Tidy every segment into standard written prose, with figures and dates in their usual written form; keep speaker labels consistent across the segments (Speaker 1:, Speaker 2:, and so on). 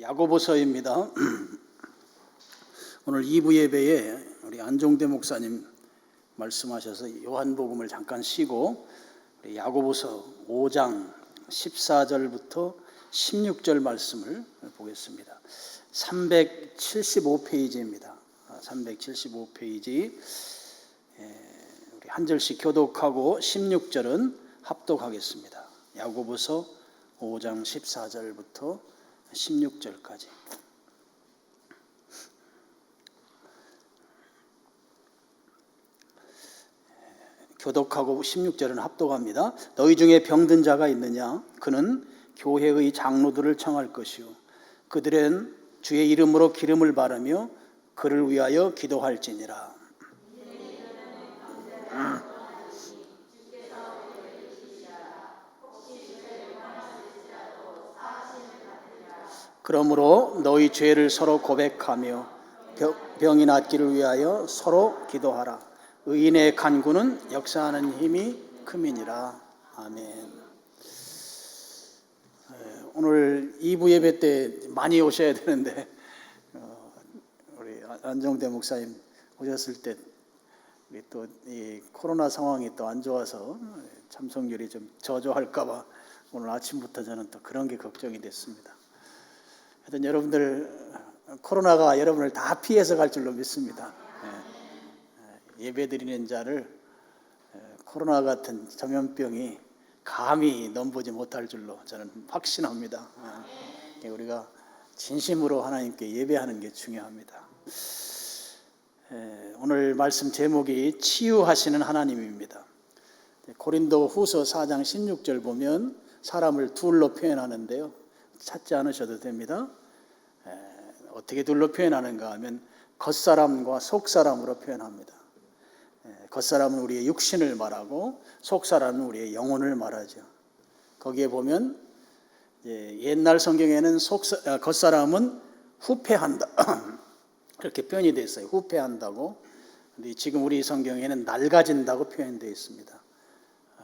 Speaker 1: 야고보서입니다. 오늘 2부 예배에 우리 안종대 목사님 말씀하셔서 요한복음을 잠깐 쉬고 우리 야고보서 5장 14절부터 16절 말씀을 보겠습니다. 375페이지입니다. 375페이지 우리 한 절씩 교독하고 16절은 합독하겠습니다. 야고보서 5장 14절부터 16절까지. 교독하고 16절은 합독합니다. 너희 중에 병든 자가 있느냐? 그는 교회의 장로들을 청할 것이요 그들은 주의 이름으로 기름을 바르며 그를 위하여 기도할지니라. 그러므로 너희 죄를 서로 고백하며 병이 낫기를 위하여 서로 기도하라. 의인의 간구는 역사하는 힘이 큼이니라. 아멘. 오늘 2부 예배 때 많이 오셔야 되는데 우리 안종대 목사님 오셨을 때 또 이 코로나 상황이 또 안 좋아서 참석률이 좀 저조할까봐 오늘 아침부터 저는 또 그런 게 걱정이 됐습니다. 하여튼 여러분들 코로나가 여러분을 다 피해서 갈 줄로 믿습니다. 예배 드리는 자를 코로나 같은 전염병이 감히 넘보지 못할 줄로 저는 확신합니다. 우리가 진심으로 하나님께 예배하는 게 중요합니다. 오늘 말씀 제목이 치유하시는 하나님입니다. 고린도 후서 4장 16절 보면 사람을 둘로 표현하는데요. 찾지 않으셔도 됩니다. 어떻게 둘로 표현하는가 하면 겉사람과 속사람으로 표현합니다. 겉사람은 우리의 육신을 말하고 속사람은 우리의 영혼을 말하죠. 거기에 보면 옛날 성경에는 겉사람은 후패한다 그렇게 표현이 되어 있어요. 후패한다고. 근데 지금 우리 성경에는 낡아진다고 표현되어 있습니다.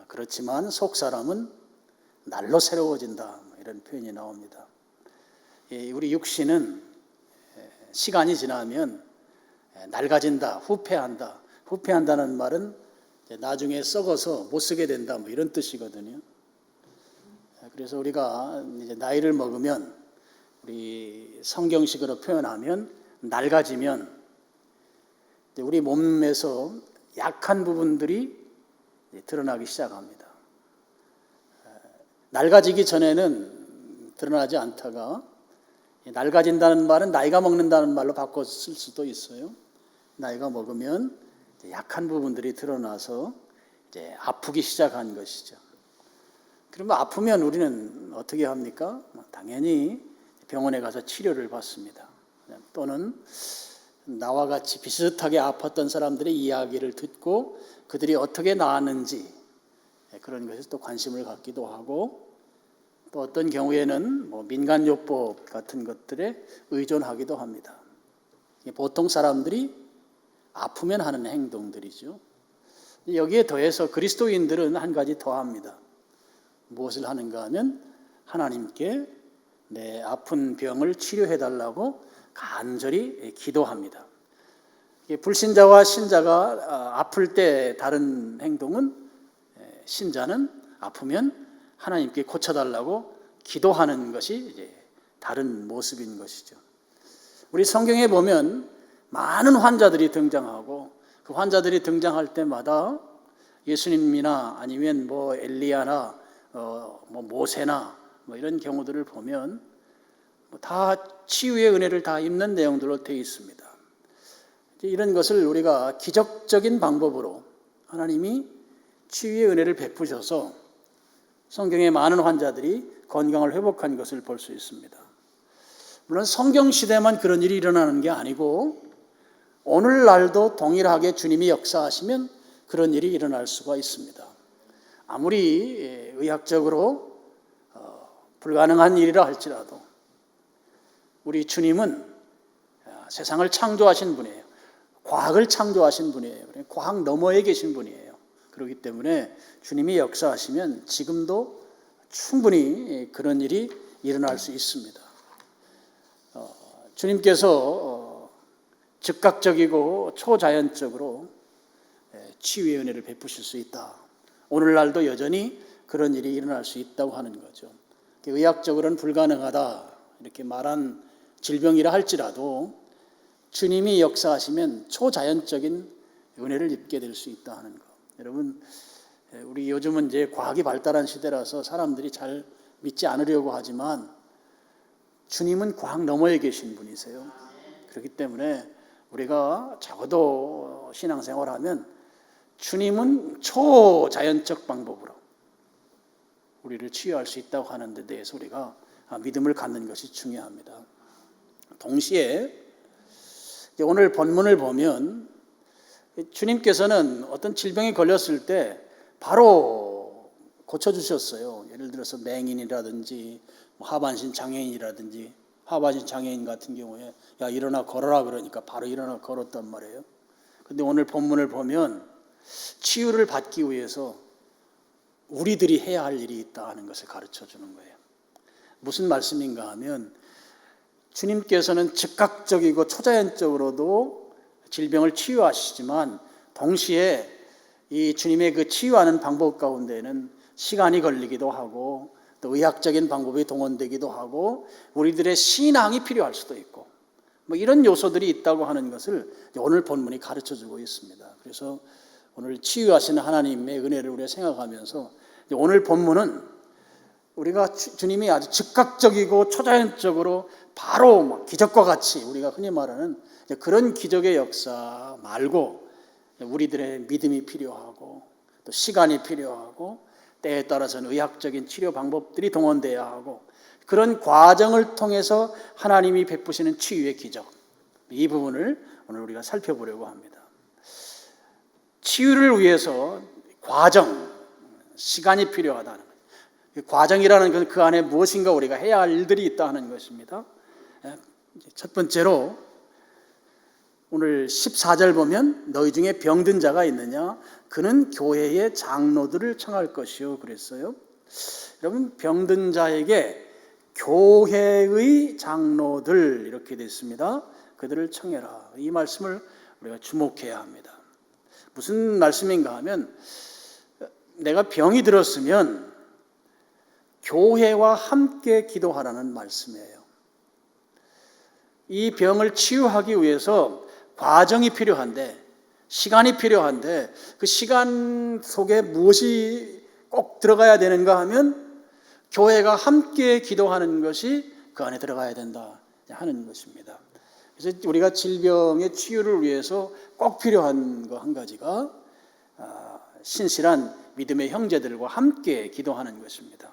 Speaker 1: 그렇지만 속사람은 날로 새로워진다 이런 표현이 나옵니다. 우리 육신은 시간이 지나면 낡아진다, 후패한다. 후패한다는 말은 나중에 썩어서 못 쓰게 된다 이런 뜻이거든요. 그래서 우리가 이제 나이를 먹으면 우리 성경식으로 표현하면 낡아지면 우리 몸에서 약한 부분들이 드러나기 시작합니다. 낡아지기 전에는 드러나지 않다가 낡아진다는 말은 나이가 먹는다는 말로 바꿔 쓸 수도 있어요. 나이가 먹으면 약한 부분들이 드러나서 이제 아프기 시작한 것이죠. 그러면 아프면 우리는 어떻게 합니까? 당연히 병원에 가서 치료를 받습니다. 또는 나와 같이 비슷하게 아팠던 사람들의 이야기를 듣고 그들이 어떻게 나았는지 그런 것에 또 관심을 갖기도 하고 또 어떤 경우에는 민간요법 같은 것들에 의존하기도 합니다. 보통 사람들이 아프면 하는 행동들이죠. 여기에 더해서 그리스도인들은 한 가지 더 합니다. 무엇을 하는가 하면 하나님께 내 아픈 병을 치료해달라고 간절히 기도합니다. 불신자와 신자가 아플 때 다른 행동은 신자는 아프면 하나님께 고쳐달라고 기도하는 것이 이제 다른 모습인 것이죠. 우리 성경에 보면 많은 환자들이 등장하고 그 환자들이 등장할 때마다 예수님이나 아니면 엘리야나 모세나 이런 경우들을 보면 다 치유의 은혜를 다 입는 내용들로 되어 있습니다. 이런 것을 우리가 기적적인 방법으로 하나님이 치유의 은혜를 베푸셔서 성경의 많은 환자들이 건강을 회복한 것을 볼 수 있습니다. 물론 성경 시대만 그런 일이 일어나는 게 아니고 오늘날도 동일하게 주님이 역사하시면 그런 일이 일어날 수가 있습니다. 아무리 의학적으로 불가능한 일이라 할지라도 우리 주님은 세상을 창조하신 분이에요. 과학을 창조하신 분이에요. 과학 너머에 계신 분이에요. 그렇기 때문에 주님이 역사하시면 지금도 충분히 그런 일이 일어날 수 있습니다. 주님께서 즉각적이고 초자연적으로 치유의 은혜를 베푸실 수 있다. 오늘날도 여전히 그런 일이 일어날 수 있다고 하는 거죠. 의학적으로는 불가능하다 이렇게 말한 질병이라 할지라도 주님이 역사하시면 초자연적인 은혜를 입게 될 수 있다 하는 거. 여러분, 우리 요즘은 이제 과학이 발달한 시대라서 사람들이 잘 믿지 않으려고 하지만 주님은 과학 너머에 계신 분이세요. 그렇기 때문에 우리가 적어도 신앙생활하면 주님은 초자연적 방법으로 우리를 치유할 수 있다고 하는 데 대해서 우리가 믿음을 갖는 것이 중요합니다. 동시에 오늘 본문을 보면 주님께서는 어떤 질병에 걸렸을 때 바로 고쳐주셨어요. 예를 들어서 맹인이라든지 하반신 장애인이라든지, 하반신 장애인 같은 경우에 야 일어나 걸어라 그러니까 바로 일어나 걸었단 말이에요. 근데 오늘 본문을 보면 치유를 받기 위해서 우리들이 해야 할 일이 있다 하는 것을 가르쳐 주는 거예요. 무슨 말씀인가 하면 주님께서는 즉각적이고 초자연적으로도 질병을 치유하시지만 동시에 이 주님의 그 치유하는 방법 가운데는 시간이 걸리기도 하고 또 의학적인 방법이 동원되기도 하고 우리들의 신앙이 필요할 수도 있고 뭐 이런 요소들이 있다고 하는 것을 오늘 본문이 가르쳐 주고 있습니다. 그래서 오늘 치유하시는 하나님의 은혜를 우리가 생각하면서 오늘 본문은 우리가 주님이 아주 즉각적이고 초자연적으로 바로 기적과 같이 우리가 흔히 말하는 그런 기적의 역사 말고 우리들의 믿음이 필요하고 또 시간이 필요하고 때에 따라서는 의학적인 치료 방법들이 동원돼야 하고 그런 과정을 통해서 하나님이 베푸시는 치유의 기적, 이 부분을 오늘 우리가 살펴보려고 합니다. 치유를 위해서 과정, 시간이 필요하다는 거예요. 과정이라는 것은 그 안에 무엇인가 우리가 해야 할 일들이 있다 하는 것입니다. 첫 번째로 오늘 14절 보면 너희 중에 병든 자가 있느냐? 그는 교회의 장로들을 청할 것이요 그랬어요. 여러분, 병든 자에게 교회의 장로들 이렇게 됐습니다. 그들을 청해라. 이 말씀을 우리가 주목해야 합니다. 무슨 말씀인가 하면 내가 병이 들었으면 교회와 함께 기도하라는 말씀이에요. 이 병을 치유하기 위해서 과정이 필요한데 시간이 필요한데 그 시간 속에 무엇이 꼭 들어가야 되는가 하면 교회가 함께 기도하는 것이 그 안에 들어가야 된다 하는 것입니다. 그래서 우리가 질병의 치유를 위해서 꼭 필요한 거 한 가지가 신실한 믿음의 형제들과 함께 기도하는 것입니다.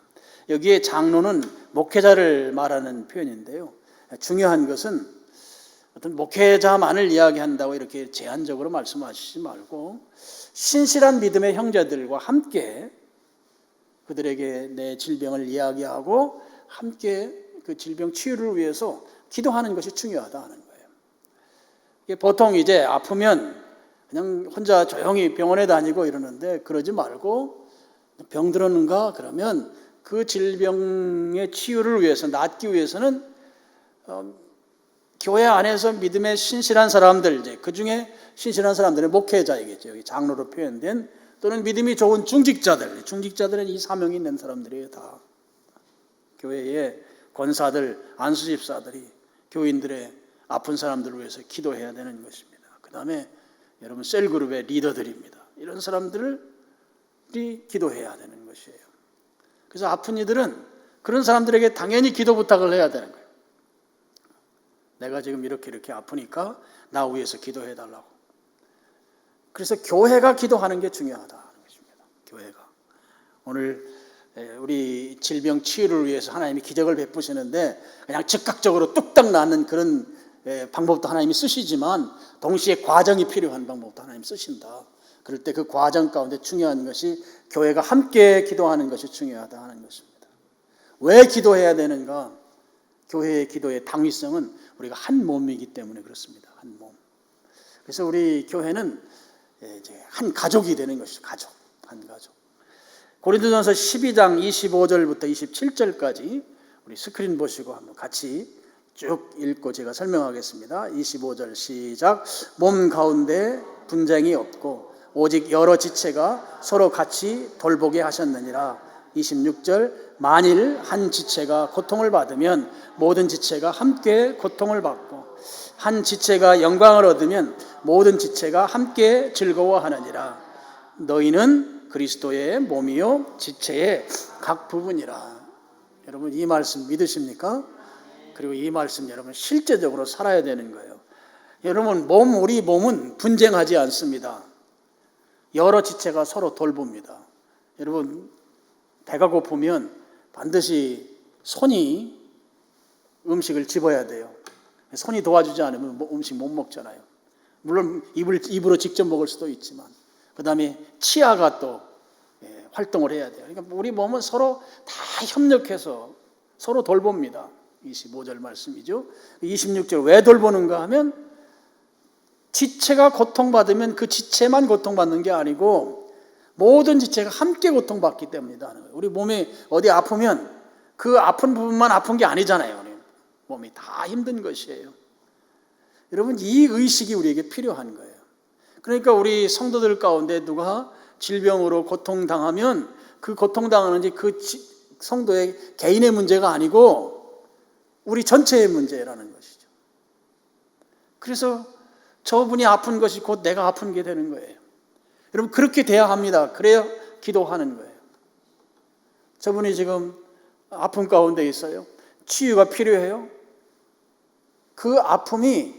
Speaker 1: 여기에 장로는 목회자를 말하는 표현인데요. 중요한 것은 어떤 목회자만을 이야기한다고 이렇게 제한적으로 말씀하시지 말고 신실한 믿음의 형제들과 함께 그들에게 내 질병을 이야기하고 함께 그 질병 치유를 위해서 기도하는 것이 중요하다 하는 거예요. 보통 이제 아프면 그냥 혼자 조용히 병원에 다니고 이러는데 그러지 말고 병 들었는가 그러면 그 질병의 치유를 위해서 낫기 위해서는 교회 안에서 믿음의 신실한 사람들, 이제 그 중에 신실한 사람들은 목회자이겠죠. 여기 장로로 표현된 또는 믿음이 좋은 중직자들은 이 사명이 있는 사람들이에요. 다 교회의 권사들, 안수집사들이 교인들의 아픈 사람들을 위해서 기도해야 되는 것입니다. 그 다음에 여러분 셀그룹의 리더들입니다. 이런 사람들이 기도해야 되는 것이에요. 그래서 아픈 이들은 그런 사람들에게 당연히 기도 부탁을 해야 되는 거예요. 내가 지금 이렇게 아프니까 나 위해서 기도해 달라고. 그래서 교회가 기도하는 게 중요하다는 것입니다. 교회가. 오늘 우리 질병 치유를 위해서 하나님이 기적을 베푸시는데 그냥 즉각적으로 뚝딱 나는 그런 방법도 하나님이 쓰시지만 동시에 과정이 필요한 방법도 하나님 쓰신다. 그럴 때 그 과정 가운데 중요한 것이 교회가 함께 기도하는 것이 중요하다 하는 것입니다. 왜 기도해야 되는가? 교회의 기도의 당위성은 우리가 한 몸이기 때문에 그렇습니다. 한 몸. 그래서 우리 교회는 이제 한 가족이 되는 것이죠. 가족. 한 가족. 고린도전서 12장 25절부터 27절까지 우리 스크린 보시고 한번 같이 쭉 읽고 제가 설명하겠습니다. 25절 시작. 몸 가운데 분쟁이 없고 오직 여러 지체가 서로 같이 돌보게 하셨느니라. 26절 만일 한 지체가 고통을 받으면 모든 지체가 함께 고통을 받고 한 지체가 영광을 얻으면 모든 지체가 함께 즐거워하느니라. 너희는 그리스도의 몸이요 지체의 각 부분이라. 여러분 이 말씀 믿으십니까? 그리고 이 말씀 여러분 실제적으로 살아야 되는 거예요. 여러분 우리 몸은 분쟁하지 않습니다. 여러 지체가 서로 돌봅니다. 여러분 배가 고프면 반드시 손이 음식을 집어야 돼요. 손이 도와주지 않으면 음식 못 먹잖아요. 물론 입으로 직접 먹을 수도 있지만 그 다음에 치아가 또 활동을 해야 돼요. 그러니까 우리 몸은 서로 다 협력해서 서로 돌봅니다. 25절 말씀이죠. 26절 왜 돌보는가 하면 지체가 고통받으면 그 지체만 고통받는 게 아니고 모든 지체가 함께 고통받기 때문이다. 우리 몸이 어디 아프면 그 아픈 부분만 아픈 게 아니잖아요. 몸이 다 힘든 것이에요. 여러분 이 의식이 우리에게 필요한 거예요. 그러니까 우리 성도들 가운데 누가 질병으로 고통당하면 그 고통당하는 그 성도의 개인의 문제가 아니고 우리 전체의 문제라는 것이죠. 그래서 저분이 아픈 것이 곧 내가 아픈 게 되는 거예요. 여러분 그렇게 돼야 합니다. 그래야 기도하는 거예요. 저분이 지금 아픔 가운데 있어요. 치유가 필요해요. 그 아픔이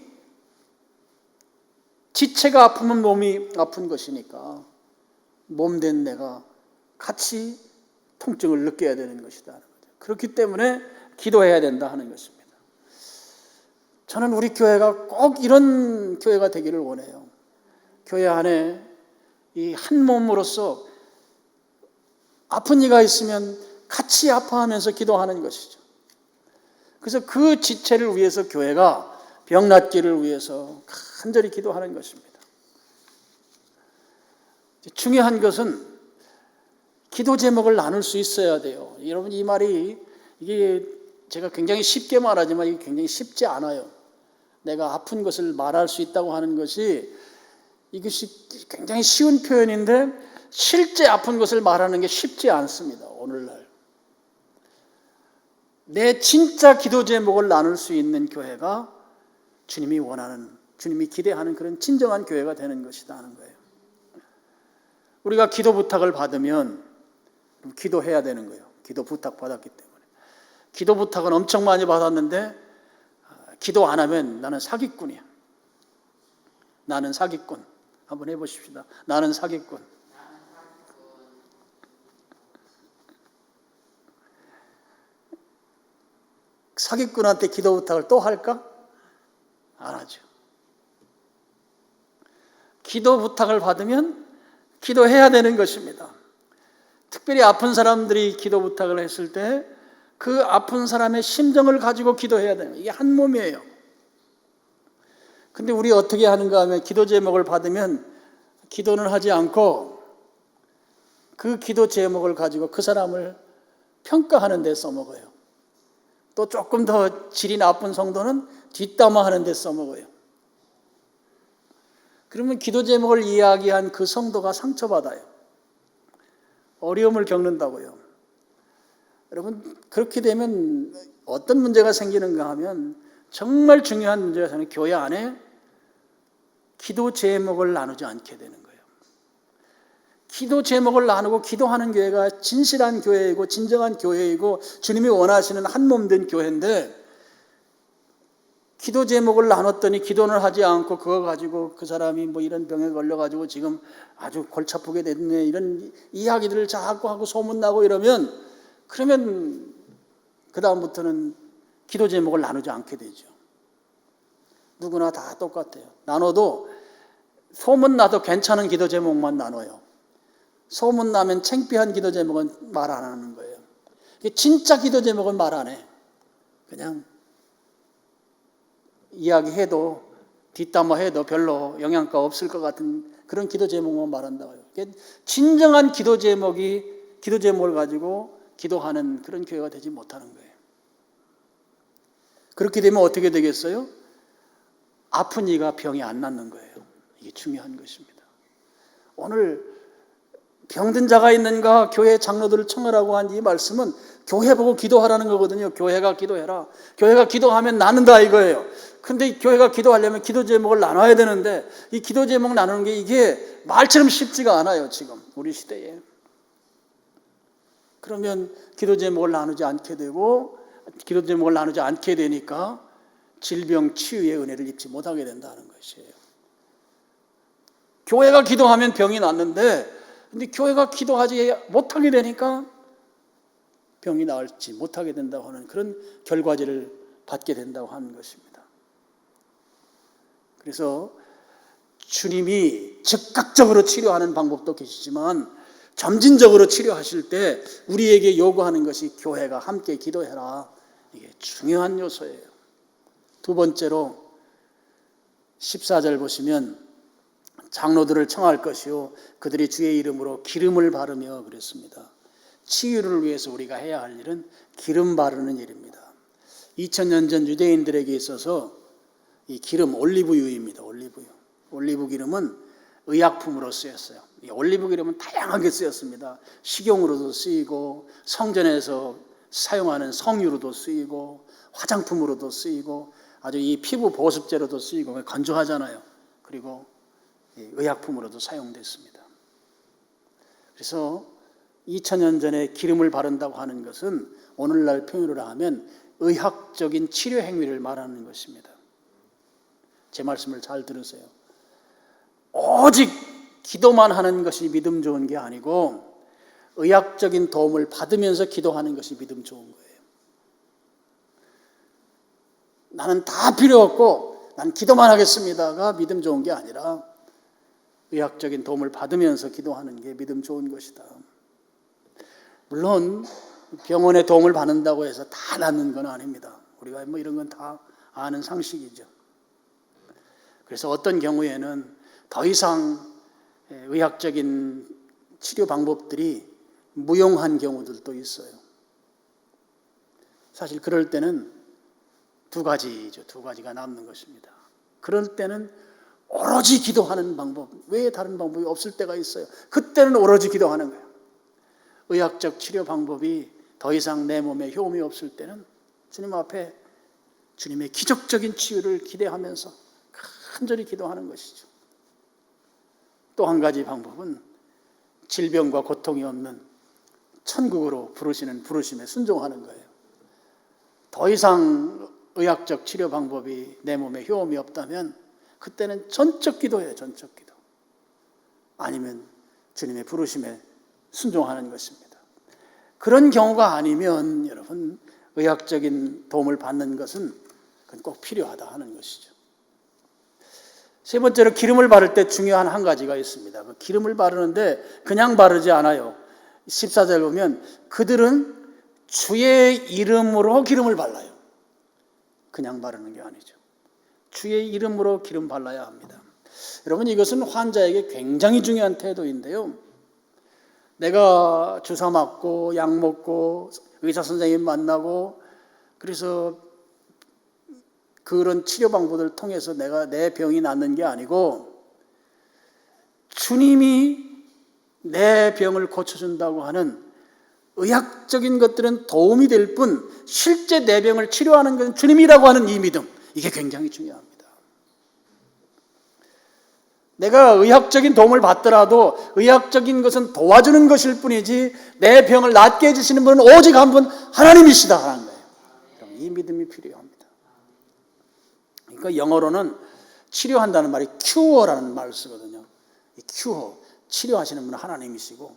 Speaker 1: 지체가 아프면 몸이 아픈 것이니까 몸된 내가 같이 통증을 느껴야 되는 것이다. 그렇기 때문에 기도해야 된다 하는 것입니다. 저는 우리 교회가 꼭 이런 교회가 되기를 원해요. 교회 안에 이 한 몸으로서 아픈 이가 있으면 같이 아파하면서 기도하는 것이죠. 그래서 그 지체를 위해서 교회가 병 낫기를 위해서 간절히 기도하는 것입니다. 중요한 것은 기도 제목을 나눌 수 있어야 돼요. 여러분 이 말이 이게 제가 굉장히 쉽게 말하지만 이게 굉장히 쉽지 않아요. 내가 아픈 것을 말할 수 있다고 하는 것이 이것이 굉장히 쉬운 표현인데 실제 아픈 것을 말하는 게 쉽지 않습니다. 오늘날 내 진짜 기도 제목을 나눌 수 있는 교회가 주님이 원하는, 주님이 기대하는 그런 진정한 교회가 되는 것이다 하는 거예요. 우리가 기도 부탁을 받으면 기도해야 되는 거예요. 기도 부탁 받았기 때문에. 기도 부탁은 엄청 많이 받았는데 기도 안 하면 나는 사기꾼이야. 나는 사기꾼. 한번 해보십시다. 나는 사기꾼. 사기꾼한테 기도 부탁을 또 할까? 안 하죠. 기도 부탁을 받으면 기도해야 되는 것입니다. 특별히 아픈 사람들이 기도 부탁을 했을 때 그 아픈 사람의 심정을 가지고 기도해야 되는 거예요. 이게 한 몸이에요. 근데 우리 어떻게 하는가 하면 기도 제목을 받으면 기도는 하지 않고 그 기도 제목을 가지고 그 사람을 평가하는 데 써먹어요. 또 조금 더 질이 나쁜 성도는 뒷담화하는 데 써먹어요. 그러면 기도 제목을 이야기한 그 성도가 상처받아요. 어려움을 겪는다고요. 여러분 그렇게 되면 어떤 문제가 생기는가 하면 정말 중요한 문제가 생기는 교회 안에 기도 제목을 나누지 않게 되는 거예요. 기도 제목을 나누고 기도하는 교회가 진실한 교회이고 진정한 교회이고 주님이 원하시는 한 몸 된 교회인데 기도 제목을 나눴더니 기도는 하지 않고 그거 가지고 그 사람이 뭐 이런 병에 걸려가지고 지금 아주 골치 아프게 됐네 이런 이야기들을 자꾸 하고 소문나고 이러면 그러면 그 다음부터는 기도 제목을 나누지 않게 되죠. 누구나 다 똑같아요. 나눠도 소문나도 괜찮은 기도 제목만 나눠요. 소문나면 창피한 기도 제목은 말 안 하는 거예요. 진짜 기도 제목은 말 안 해. 그냥 이야기해도 뒷담화해도 별로 영향가 없을 것 같은 그런 기도 제목만 말한다고요. 진정한 기도 제목을 가지고 기도하는 그런 교회가 되지 못하는 거예요. 그렇게 되면 어떻게 되겠어요? 아픈 이가 병이 안 낫는 거예요. 이게 중요한 것입니다. 오늘 병든 자가 있는가 교회 장로들을 청하라고 한 이 말씀은 교회 보고 기도하라는 거거든요. 교회가 기도해라. 교회가 기도하면 낫는다 이거예요. 근데 교회가 기도하려면 기도 제목을 나눠야 되는데 이 기도 제목 나누는 게 이게 말처럼 쉽지가 않아요. 지금 우리 시대에. 그러면 기도 제목을 나누지 않게 되고 기도 제목을 나누지 않게 되니까 질병 치유의 은혜를 입지 못하게 된다는 것이에요. 교회가 기도하면 병이 낫는데 근데 교회가 기도하지 못하게 되니까 병이 나을지 못하게 된다고 하는 그런 결과지를 받게 된다고 하는 것입니다. 그래서 주님이 즉각적으로 치료하는 방법도 계시지만 점진적으로 치료하실 때 우리에게 요구하는 것이 교회가 함께 기도해라. 이게 중요한 요소예요. 두 번째로 14절 보시면 장로들을 청할 것이요 그들이 주의 이름으로 기름을 바르며 그랬습니다. 치유를 위해서 우리가 해야 할 일은 기름 바르는 일입니다. 2000년 전 유대인들에게 있어서 이 기름 올리브유입니다. 올리브 기름은 의약품으로 쓰였어요. 이 올리브 기름은 다양하게 쓰였습니다. 식용으로도 쓰이고 성전에서 사용하는 성유로도 쓰이고 화장품으로도 쓰이고 아주 이 피부 보습제로도 쓰이고 건조하잖아요. 그리고 의약품으로도 사용됐습니다. 그래서 2000년 전에 기름을 바른다고 하는 것은 오늘날 표현으로 하면 의학적인 치료 행위를 말하는 것입니다. 제 말씀을 잘 들으세요. 오직 기도만 하는 것이 믿음 좋은 게 아니고 의학적인 도움을 받으면서 기도하는 것이 믿음 좋은 거예요. 나는 다 필요 없고 난 기도만 하겠습니다가 믿음 좋은 게 아니라 의학적인 도움을 받으면서 기도하는 게 믿음 좋은 것이다. 물론 병원의 도움을 받는다고 해서 다 낫는 건 아닙니다. 우리가 뭐 이런 건 다 아는 상식이죠. 그래서 어떤 경우에는 더 이상 의학적인 치료 방법들이 무용한 경우들도 있어요. 사실 그럴 때는 두 가지가 남는 것입니다. 그럴 때는 오로지 기도하는 방법, 왜 다른 방법이 없을 때가 있어요. 그때는 오로지 기도하는 거예요. 의학적 치료 방법이 더 이상 내 몸에 효험이 없을 때는 주님 앞에 주님의 기적적인 치유를 기대하면서 간절히 기도하는 것이죠. 또 한 가지 방법은 질병과 고통이 없는 천국으로 부르시는 부르심에 순종하는 거예요. 더 이상 의학적 치료 방법이 내 몸에 효험이 없다면 그때는 전적 기도예요. 전적 기도. 아니면 주님의 부르심에 순종하는 것입니다. 그런 경우가 아니면 여러분 의학적인 도움을 받는 것은 꼭 필요하다 하는 것이죠. 세 번째로 기름을 바를 때 중요한 한 가지가 있습니다. 그 기름을 바르는데 그냥 바르지 않아요. 14절 보면 그들은 주의 이름으로 기름을 발라요. 그냥 바르는 게 아니죠. 주의 이름으로 기름 발라야 합니다. 여러분 이것은 환자에게 굉장히 중요한 태도인데요. 내가 주사 맞고 약 먹고 의사 선생님 만나고 그래서 그런 치료 방법을 통해서 내가 내 병이 낫는 게 아니고 주님이 내 병을 고쳐준다고 하는 의학적인 것들은 도움이 될 뿐 실제 내 병을 치료하는 것은 주님이라고 하는 이 믿음, 이게 굉장히 중요합니다. 내가 의학적인 도움을 받더라도 의학적인 것은 도와주는 것일 뿐이지 내 병을 낫게 해주시는 분은 오직 한 분 하나님이시다 하는 거예요. 이 믿음이 필요합니다. 그러니까 영어로는 치료한다는 말이 cure라는 말을 쓰거든요. 이 cure, 치료하시는 분은 하나님이시고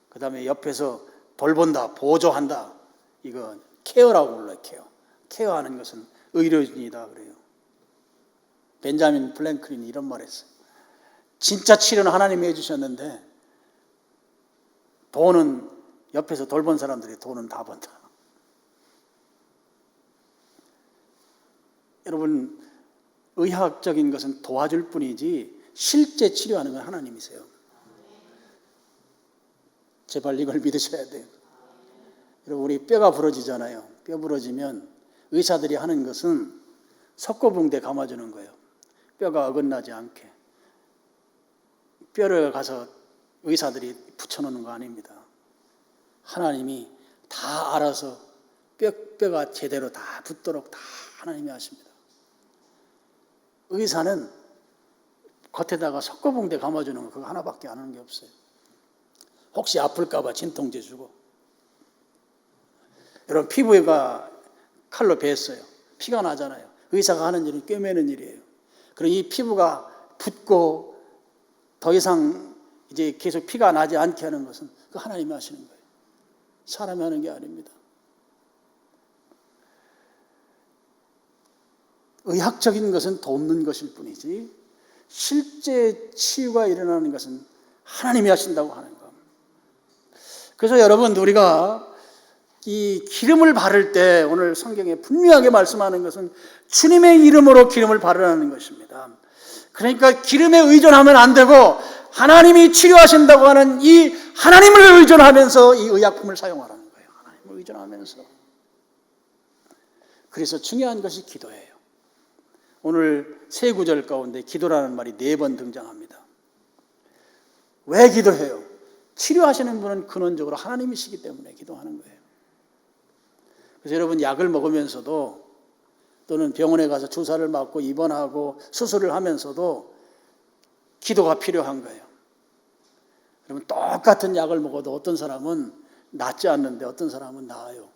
Speaker 1: 그 다음에 옆에서 돌본다, 보조한다. 이거 케어라고 불러요. 케어하는 것은 의료진이다 그래요. 벤자민 플랭클린이 이런 말 했어요. 진짜 치료는 하나님이 해주셨는데 돈은 옆에서 돌본 사람들이 돈은 다 번다. 여러분 의학적인 것은 도와줄 뿐이지 실제 치료하는 건 하나님이세요. 제발 이걸 믿으셔야 돼요. 여러분 우리 뼈가 부러지잖아요. 뼈 부러지면 의사들이 하는 것은 석고붕대 감아주는 거예요. 뼈가 어긋나지 않게. 뼈를 가서 의사들이 붙여놓는 거 아닙니다. 하나님이 다 알아서 뼈가 제대로 다 붙도록 다 하나님이 하십니다. 의사는 겉에다가 석고붕대 감아주는 거 그거 하나밖에 안 하는 게 없어요. 혹시 아플까 봐 진통제 주고. 여러분 피부가 칼로 베었어요. 피가 나잖아요. 의사가 하는 일은 꿰매는 일이에요. 그럼 이 피부가 붓고 더 이상 이제 계속 피가 나지 않게 하는 것은 그 하나님이 하시는 거예요. 사람이 하는 게 아닙니다. 의학적인 것은 돕는 것일 뿐이지 실제 치유가 일어나는 것은 하나님이 하신다고 하는 겁니다. 그래서 여러분 우리가 이 기름을 바를 때 오늘 성경에 분명하게 말씀하는 것은 주님의 이름으로 기름을 바르라는 것입니다. 그러니까 기름에 의존하면 안 되고 하나님이 치료하신다고 하는 이 하나님을 의존하면서 이 의약품을 사용하라는 거예요. 하나님을 의존하면서. 그래서 중요한 것이 기도예요. 오늘 세 구절 가운데 기도라는 말이 4번 등장합니다. 왜 기도해요? 치료하시는 분은 근원적으로 하나님이시기 때문에 기도하는 거예요. 그래서 여러분 약을 먹으면서도 또는 병원에 가서 주사를 맞고 입원하고 수술을 하면서도 기도가 필요한 거예요. 여러분 똑같은 약을 먹어도 어떤 사람은 낫지 않는데 어떤 사람은 나아요.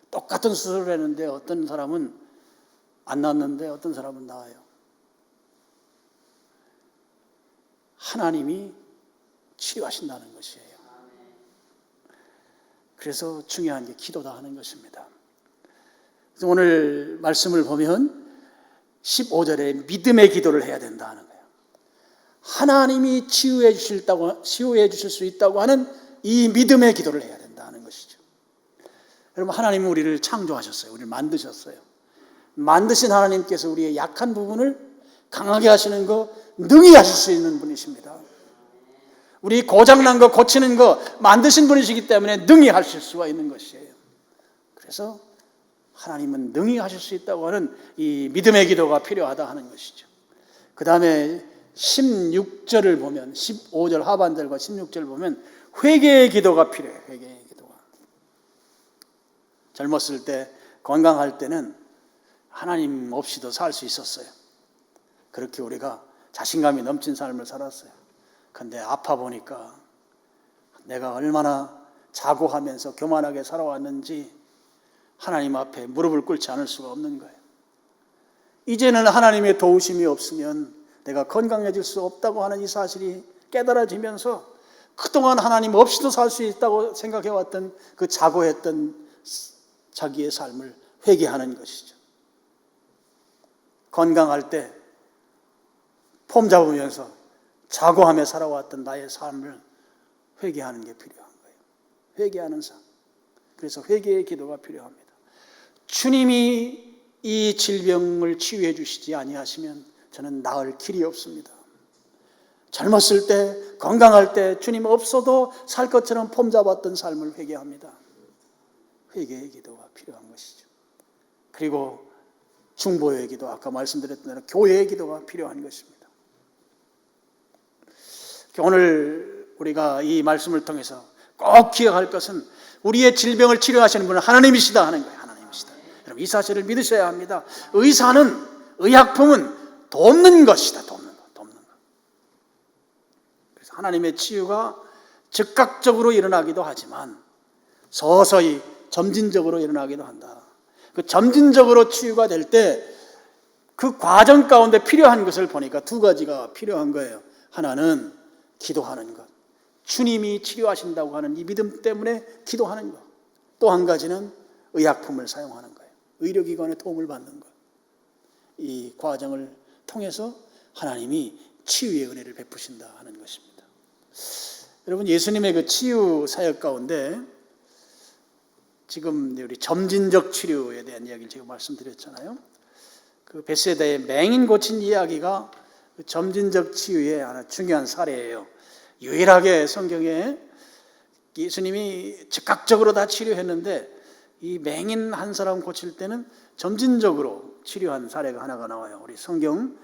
Speaker 1: 똑같은 수술을 했는데 어떤 사람은 안 낫는데 어떤 사람은 나아요. 하나님이 치료하신다는 것이에요. 그래서 중요한 게 기도다 하는 것입니다. 그래서 오늘 말씀을 보면 15절에 믿음의 기도를 해야 된다 하는 거예요. 하나님이 치유해 주실 수 있다고 하는 이 믿음의 기도를 해야 된다 하는 것이죠. 여러분 하나님은 우리를 창조하셨어요. 우리를 만드셨어요. 만드신 하나님께서 우리의 약한 부분을 강하게 하시는 거 능히 하실 수 있는 분이십니다. 우리 고장난 거 고치는 거 만드신 분이시기 때문에 능히 하실 수가 있는 것이에요. 그래서 하나님은 능히 하실 수 있다고 하는 이 믿음의 기도가 필요하다 하는 것이죠. 그 다음에 16절을 보면 15절 하반절과 16절을 보면 회개의 기도가 필요해요. 회개의 기도가. 젊었을 때 건강할 때는 하나님 없이도 살 수 있었어요. 그렇게 우리가 자신감이 넘친 삶을 살았어요. 근데 아파 보니까 내가 얼마나 자고하면서 교만하게 살아왔는지 하나님 앞에 무릎을 꿇지 않을 수가 없는 거예요. 이제는 하나님의 도우심이 없으면 내가 건강해질 수 없다고 하는 이 사실이 깨달아지면서 그동안 하나님 없이도 살 수 있다고 생각해왔던 그 자고했던 자기의 삶을 회개하는 것이죠. 건강할 때 폼 잡으면서 자고하며 살아왔던 나의 삶을 회개하는 게 필요한 거예요. 회개하는 삶. 그래서 회개의 기도가 필요합니다. 주님이 이 질병을 치유해 주시지 아니하시면 저는 나을 길이 없습니다. 젊었을 때 건강할 때 주님 없어도 살 것처럼 폼 잡았던 삶을 회개합니다. 회개의 기도가 필요한 것이죠. 그리고 중보의 기도, 아까 말씀드렸던 대로 교회의 기도가 필요한 것입니다. 오늘 우리가 이 말씀을 통해서 꼭 기억할 것은 우리의 질병을 치료하시는 분은 하나님이시다 하는 거예요. 하나님이시다. 여러분 이 사실을 믿으셔야 합니다. 의사는, 의약품은 돕는 것이다. 돕는 것. 그래서 하나님의 치유가 즉각적으로 일어나기도 하지만 서서히 점진적으로 일어나기도 한다. 그 점진적으로 치유가 될 때 그 과정 가운데 필요한 것을 보니까 2가지가 필요한 거예요. 하나는 기도하는 것. 주님이 치료하신다고 하는 이 믿음 때문에 기도하는 것. 또 한 가지는 의약품을 사용하는 거예요. 의료기관의 도움을 받는 것. 이 과정을 통해서 하나님이 치유의 은혜를 베푸신다 하는 것입니다. 여러분 예수님의 그 치유 사역 가운데 지금 우리 점진적 치료에 대한 이야기를 제가 말씀드렸잖아요. 그 벳세다의 맹인 고친 이야기가 점진적 치유의 하나 중요한 사례예요. 유일하게 성경에 예수님이 즉각적으로 다 치료했는데 이 맹인 한 사람 고칠 때는 점진적으로 치료한 사례가 하나가 나와요. 우리 성경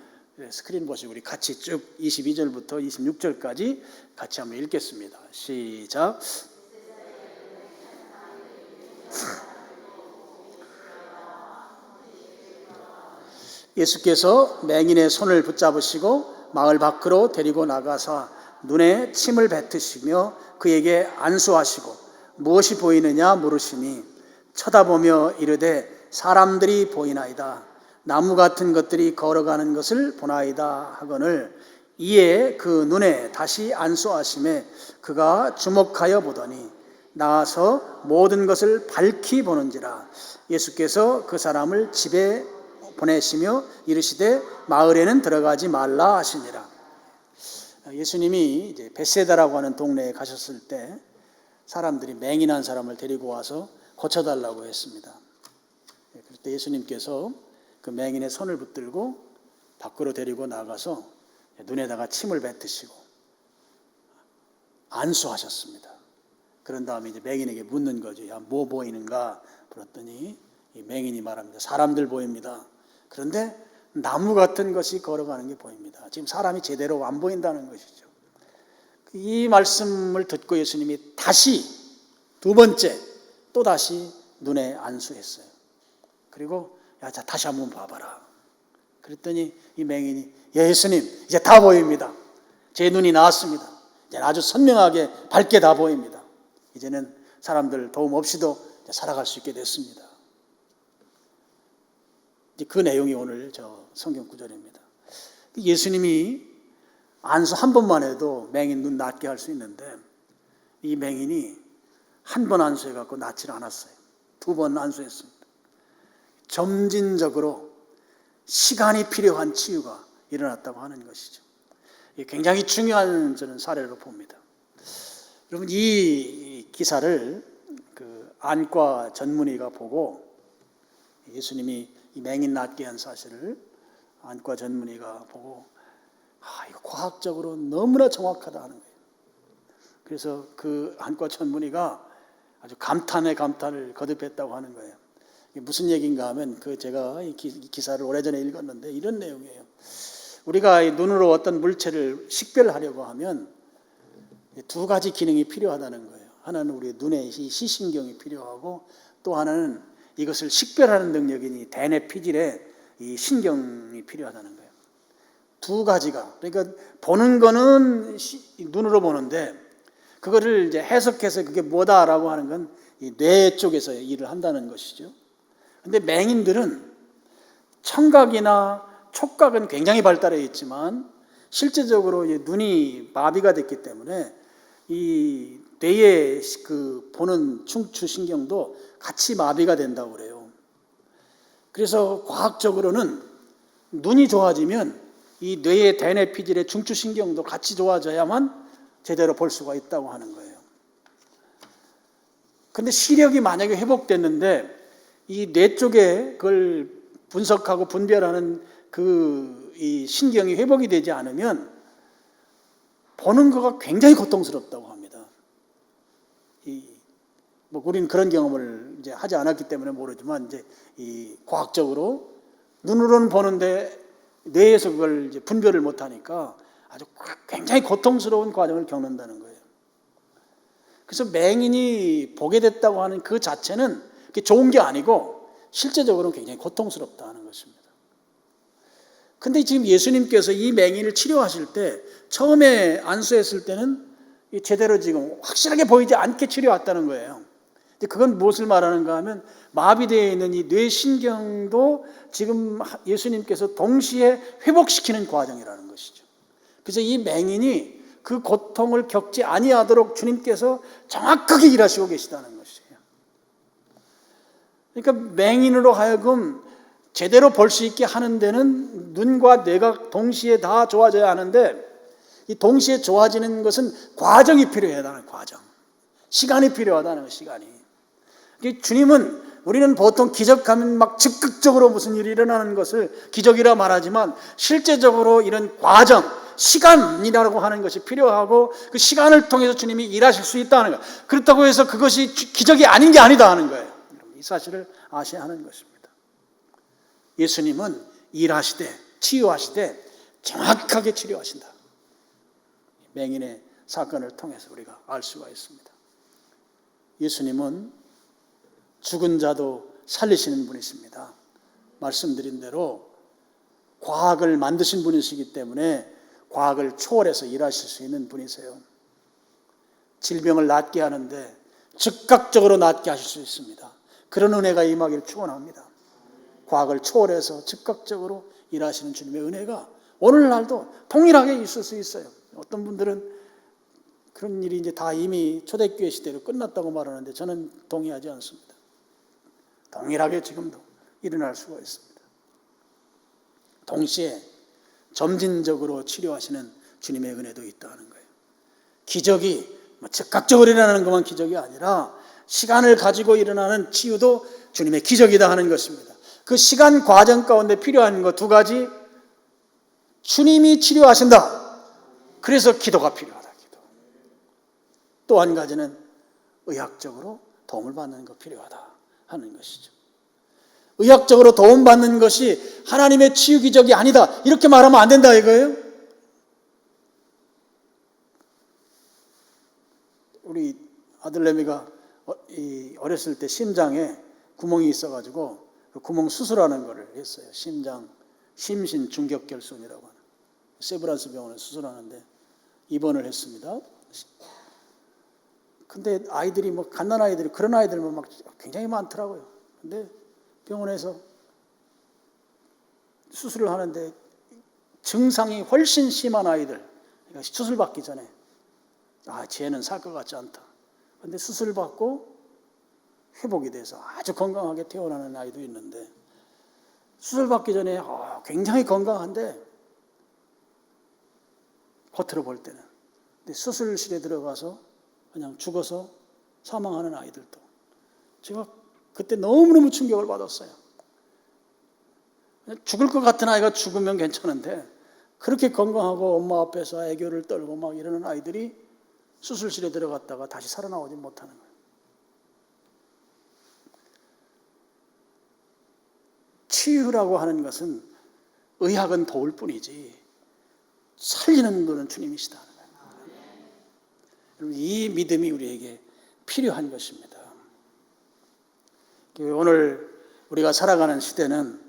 Speaker 1: 스크린 보시고 우리 같이 쭉 22절부터 26절까지 같이 한번 읽겠습니다. 시작. 예수께서 맹인의 손을 붙잡으시고 마을 밖으로 데리고 나가사 눈에 침을 뱉으시며 그에게 안수하시고 무엇이 보이느냐 물으시니 쳐다보며 이르되 사람들이 보이나이다. 나무 같은 것들이 걸어가는 것을 보나이다 하거늘 이에 그 눈에 다시 안수하심에 그가 주목하여 보더니 나와서 모든 것을 밝히 보는지라. 예수께서 그 사람을 집에 보내시며 이르시되 마을에는 들어가지 말라 하시니라. 예수님이 이제 벳세다라고 하는 동네에 가셨을 때 사람들이 맹인한 사람을 데리고 와서 고쳐달라고 했습니다. 그럴 때 예수님께서 그 맹인의 손을 붙들고 밖으로 데리고 나가서 눈에다가 침을 뱉으시고 안수하셨습니다. 그런 다음에 이제 맹인에게 묻는 거죠. 야, 뭐 보이는가? 물었더니 이 맹인이 말합니다. 사람들 보입니다. 그런데 나무 같은 것이 걸어가는 게 보입니다. 지금 사람이 제대로 안 보인다는 것이죠. 이 말씀을 듣고 예수님이 다시 두 번째 또 다시 눈에 안수했어요. 그리고 야, 자, 다시 한번 봐봐라. 그랬더니 이 맹인이 예수님 이제 다 보입니다. 제 눈이 나았습니다. 이제 아주 선명하게 밝게 다 보입니다. 이제는 사람들 도움 없이도 살아갈 수 있게 됐습니다. 그 내용이 오늘 저 성경 구절입니다. 예수님이 안수 한 번만 해도 맹인 눈 낫게 할 수 있는데 이 맹인이 한 번 안수해갖고 낫질 않았어요. 두 번 안수했습니다. 점진적으로 시간이 필요한 치유가 일어났다고 하는 것이죠. 굉장히 중요한 저는 사례로 봅니다. 여러분 이 기사를 그 안과 전문의가 보고 예수님이 이 맹인 낫게 한 사실을 안과 전문의가 보고 이거 과학적으로 너무나 정확하다 하는 거예요. 그래서 그 안과 전문의가 아주 감탄에 감탄을 거듭했다고 하는 거예요. 이게 무슨 얘기인가 하면 제가 이 기사를 오래전에 읽었는데 이런 내용이에요. 우리가 눈으로 어떤 물체를 식별하려고 하면 두 가지 기능이 필요하다는 거예요. 하나는 우리 눈의 시신경이 필요하고 또 하나는 이것을 식별하는 능력인 이 대뇌 피질의 이 신경이 필요하다는 거예요. 두 가지가. 그러니까 보는 거는 눈으로 보는데 그거를 이제 해석해서 그게 뭐다라고 하는 건 이 뇌 쪽에서 일을 한다는 것이죠. 근데 맹인들은 청각이나 촉각은 굉장히 발달해 있지만 실제적으로 눈이 마비가 됐기 때문에 이 뇌의 그 보는 중추신경도 같이 마비가 된다고 그래요. 그래서 과학적으로는 눈이 좋아지면 이 뇌의 대뇌 피질의 중추신경도 같이 좋아져야만 제대로 볼 수가 있다고 하는 거예요. 근데 시력이 만약에 회복됐는데 이 뇌 쪽에 그걸 분석하고 분별하는 이 신경이 회복이 되지 않으면 보는 거가 굉장히 고통스럽다고 합니다. 우리는 그런 경험을 이제 하지 않았기 때문에 모르지만 이제 이 과학적으로 눈으로는 보는데 뇌에서 그걸 이제 분별을 못하니까 아주 굉장히 고통스러운 과정을 겪는다는 거예요. 그래서 맹인이 보게 됐다고 하는 그 자체는 좋은 게 아니고 실제적으로는 굉장히 고통스럽다 하는 것입니다. 근데 지금 예수님께서 이 맹인을 치료하실 때 처음에 안수했을 때는 제대로 지금 확실하게 보이지 않게 치료했다는 거예요. 근데 그건 무엇을 말하는가 하면 마비되어 있는 이 뇌신경도 지금 예수님께서 동시에 회복시키는 과정이라는 것이죠. 그래서 이 맹인이 그 고통을 겪지 아니하도록 주님께서 정확하게 일하시고 계시다는 것이에요. 그러니까 맹인으로 하여금 제대로 볼 수 있게 하는 데는 눈과 뇌가 동시에 다 좋아져야 하는데 이 동시에 좋아지는 것은 과정이 필요하다는 과정. 시간이 필요하다는 시간이. 주님은 우리는 보통 기적하면 막 즉각적으로 무슨 일이 일어나는 것을 기적이라 말하지만 실제적으로 이런 과정, 시간이라고 하는 것이 필요하고 그 시간을 통해서 주님이 일하실 수 있다는 거예요. 그렇다고 해서 그것이 기적이 아닌 게 아니다 하는 거예요. 이 사실을 아셔야 하는 것입니다. 예수님은 일하시되 치유하시되 정확하게 치료하신다. 맹인의 사건을 통해서 우리가 알 수가 있습니다. 예수님은 죽은 자도 살리시는 분이십니다. 말씀드린 대로 과학을 만드신 분이시기 때문에 과학을 초월해서 일하실 수 있는 분이세요. 질병을 낫게 하는데 즉각적으로 낫게 하실 수 있습니다. 그런 은혜가 임하기를 축원합니다. 과학을 초월해서 즉각적으로 일하시는 주님의 은혜가 오늘날도 동일하게 있을 수 있어요. 어떤 분들은 그런 일이 이제 다 이미 초대교회 시대로 끝났다고 말하는데 저는 동의하지 않습니다. 동일하게 지금도 일어날 수가 있습니다. 동시에 점진적으로 치료하시는 주님의 은혜도 있다는 거예요. 기적이 즉각적으로 일어나는 것만 기적이 아니라 시간을 가지고 일어나는 치유도 주님의 기적이다 하는 것입니다. 그 시간 과정 가운데 필요한 것 두 가지, 주님이 치료하신다. 그래서 기도가 필요하다. 기도. 또 한 가지는 의학적으로 도움을 받는 것 필요하다 하는 것이죠. 의학적으로 도움받는 것이 하나님의 치유 기적이 아니다. 이렇게 말하면 안 된다 이거예요. 우리 아들내미가 어렸을 때 심장에 구멍이 있어가지고 그 구멍 수술하는 거를 했어요. 심신 중격결손이라고 하는 세브란스 병원에 수술하는데 입원을 했습니다. 근데 아이들이 갓난 아이들이 그런 아이들만 굉장히 많더라고요. 근데 병원에서 수술을 하는데 증상이 훨씬 심한 아이들, 수술 받기 전에 쟤는 살 것 같지 않다. 근데 수술 받고 회복이 돼서 아주 건강하게 태어나는 아이도 있는데 수술 받기 전에 굉장히 건강한데 겉으로 볼 때는 근데 수술실에 들어가서 그냥 죽어서 사망하는 아이들도 제가 그때 너무너무 충격을 받았어요. 죽을 것 같은 아이가 죽으면 괜찮은데 그렇게 건강하고 엄마 앞에서 애교를 떨고 막 이러는 아이들이 수술실에 들어갔다가 다시 살아나오지 못하는 거예요. 치유라고 하는 것은 의학은 도울 뿐이지 살리는 분은 주님이시다. 이 믿음이 우리에게 필요한 것입니다. 오늘 우리가 살아가는 시대는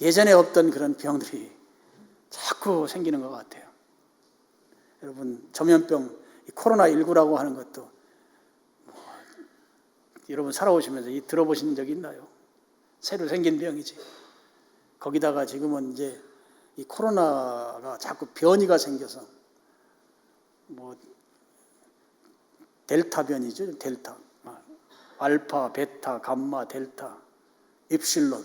Speaker 1: 예전에 없던 그런 병들이 자꾸 생기는 것 같아요. 여러분 전염병 코로나19라고 하는 것도 여러분 살아오시면서 들어보신 적 있나요? 새로 생긴 병이지. 거기다가 지금은 이제 이 코로나가 자꾸 변이가 생겨서 델타 변이죠. 델타, 알파, 베타, 감마, 델타, 입실론.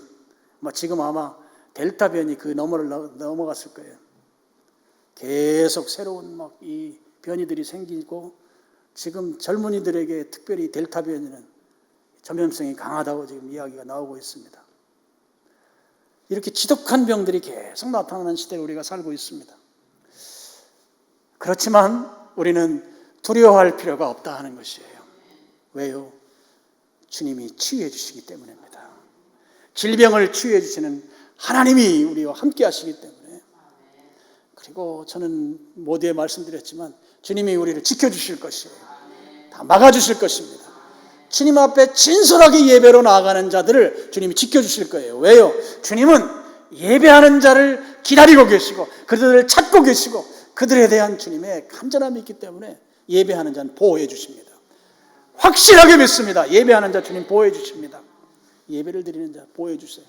Speaker 1: 지금 아마 델타 변이 그 너머를 넘어갔을 거예요. 계속 새로운 이 변이들이 생기고 지금 젊은이들에게 특별히 델타 변이는 전염성이 강하다고 지금 이야기가 나오고 있습니다. 이렇게 지독한 병들이 계속 나타나는 시대에 우리가 살고 있습니다. 그렇지만 우리는 두려워할 필요가 없다 하는 것이에요. 왜요? 주님이 치유해 주시기 때문입니다. 질병을 치유해 주시는 하나님이 우리와 함께 하시기 때문에. 그리고 저는 모두에 말씀드렸지만 주님이 우리를 지켜주실 것이에요. 다 막아주실 것입니다. 주님 앞에 진솔하게 예배로 나아가는 자들을 주님이 지켜주실 거예요. 왜요? 주님은 예배하는 자를 기다리고 계시고 그들을 찾고 계시고 그들에 대한 주님의 간절함이 있기 때문에 예배하는 자는 보호해 주십니다. 확실하게 믿습니다. 예배하는 자 주님 보호해 주십니다. 예배를 드리는 자 보호해 주세요.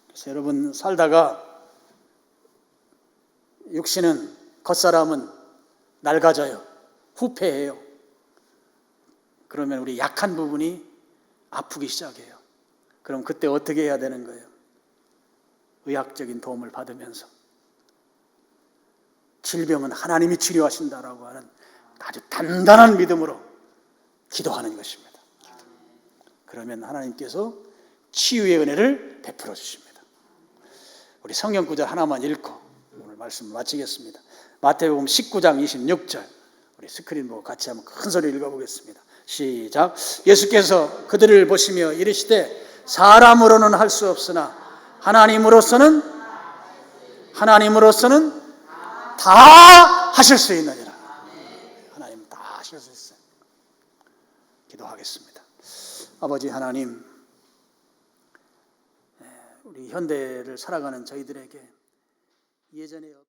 Speaker 1: 그래서 여러분 살다가 육신은 겉사람은 낡아져요. 후패해요. 그러면 우리 약한 부분이 아프기 시작해요. 그럼 그때 어떻게 해야 되는 거예요? 의학적인 도움을 받으면서 질병은 하나님이 치료하신다라고 하는 아주 단단한 믿음으로 기도하는 것입니다. 그러면 하나님께서 치유의 은혜를 베풀어 주십니다. 우리 성경 구절 하나만 읽고 오늘 말씀을 마치겠습니다. 마태복음 19장 26절 우리 스크린 보고 같이 한번 큰 소리로 읽어보겠습니다. 시작. 예수께서 그들을 보시며 이르시되 사람으로는 할 수 없으나 하나님으로서는 다 하실 수 있느니라. 하나님 다 하실 수 있어요. 기도하겠습니다. 아버지 하나님, 우리 현대를 살아가는 저희들에게 예전에